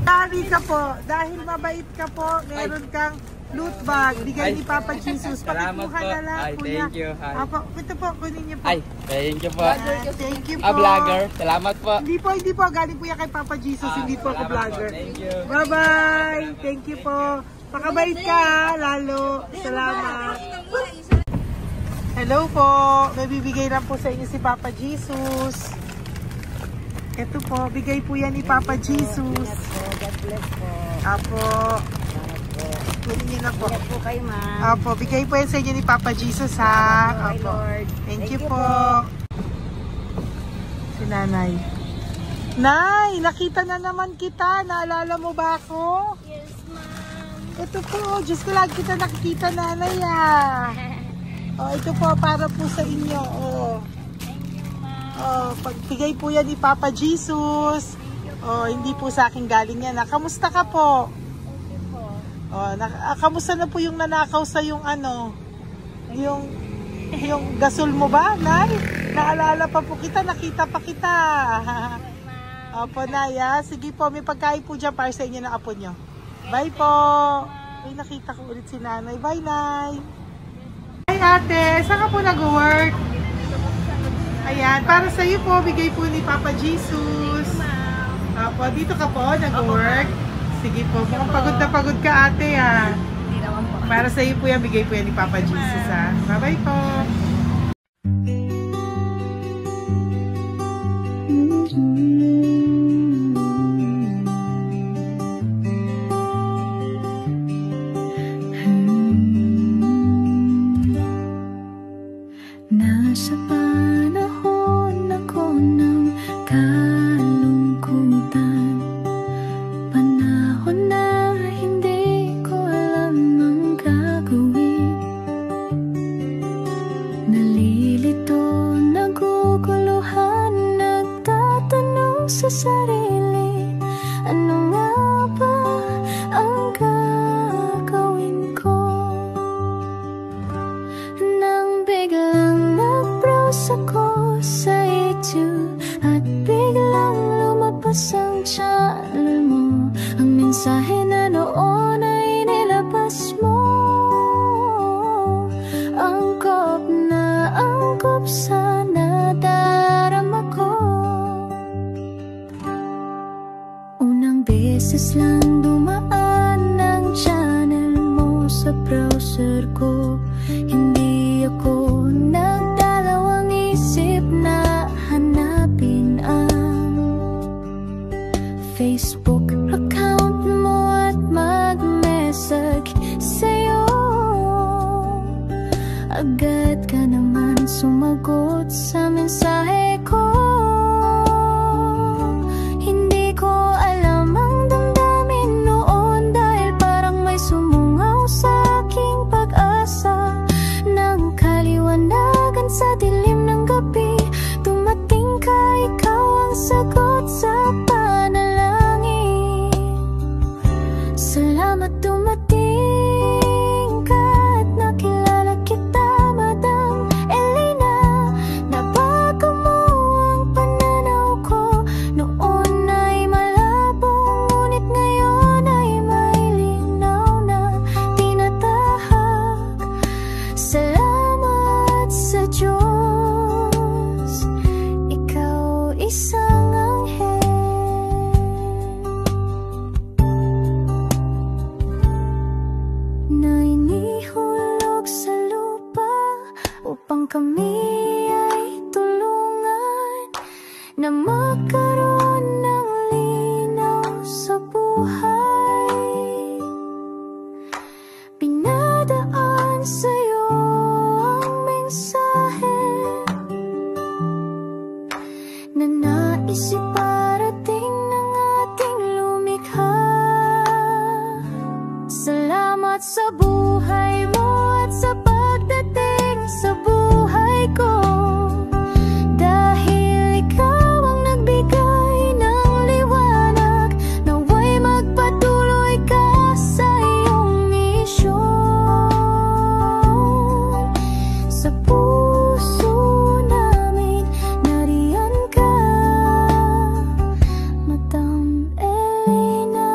Dahil ka po, dahil mabait ka po, meron kang loot bag. Bigay ni Papa Jesus. Salamat Pakikuha po. na lang, Ay, kuya. thank you. Ay. Apo, ito po, kunin niyo po. Ay, thank you po. Thank you po. Vlogger. Salamat po. Hindi po. Galing po yan kay Papa Jesus. Hindi po ako Salamat vlogger. po. Thank you. Bye-bye. Thank you po. Pakabait ka, lalo. Salamat. Hello po. May bibigay lang po sa inyo si Papa Jesus. Ito po, bigay po yan ni Papa Jesus. God bless po. Apo. Kunin niyo na po. Ingat po kayo, ma'am. Apo, bigay po yan sa inyo ni Papa Jesus, ha? Salamat po, Apo. Lord. Thank you you po. Si Nanay. Nay, nakita na naman kita. Naalala mo ba ako? Yes, ma'am. Ito po, Diyos ko lang kita nakikita, Nanay, Oh, ito po, para po sa inyo. Oh. Pagbigay po yan ni Papa Jesus. Hindi po sa akin galing yan. Kamusta ka po? Kamusta na po yung nanakaw sa yung yung gasol mo ba, Nay? Naalala pa po kita, nakita pa kita. Opo, Nay, sige po, may pagkain po dyan para sa inyo ng apo nyo. Bye po. Ay, nakita ko ulit si Nanay. Bye, Nay. Hi, ate. Saan ka po nag-work? Ayan, para sa iyo po, bigay po ni Papa Jesus. Opo, dito ka po, nag-work. Sige po, mukhang pagod na pagod ka, ate, Hindi naman po. Para sa iyo po yan, bigay po yan ni Papa Jesus, Bye-bye po. Nasa panahon ako ng kalungkutan. na ba ang gagawin ko? Nang biglang nag-browse ako sa YouTube at biglang lumabas ang channel mo, ang mensahe na noon ay nilabas mo. Angkop sa nadarama ko. Unang beses lang dumaan ang channel mo sa browser ko. Hindi ako nagdalawang isip na hanapin ang Facebook account mo at mag-message sa'yo. Agad ka naman sumagot sa mensahe ko. Hindi ko alam ang damdamin noon, dahil parang may sumungaw sa aking pag-asa. Nang kaliwanagan sa dilim ng gabi, dumating ka, ikaw ang sagot sa panalangin. Salamat dumating ka at nakilala kita, Madam Elena. Nabago mo ang pananaw ko. Noon ay malabo, ngunit ngayon ay may linaw na tinatahak. Salamat sa Diyos, ikaw isang anghel na inihulog sa lupa upang kami ay tulungan na magkaroon ng linaw sa buhay. Pinadaan sa'yo ang mensahe na nais iparating ng ating lumikha. Salamat sa buhay mo at sa pagdating sa buhay ko, dahil ikaw ang nagbigay ng liwanag. Nawa'y magpatuloy ka sa iyong misyon. Sa puso namin nariyan ka, Madam Elena.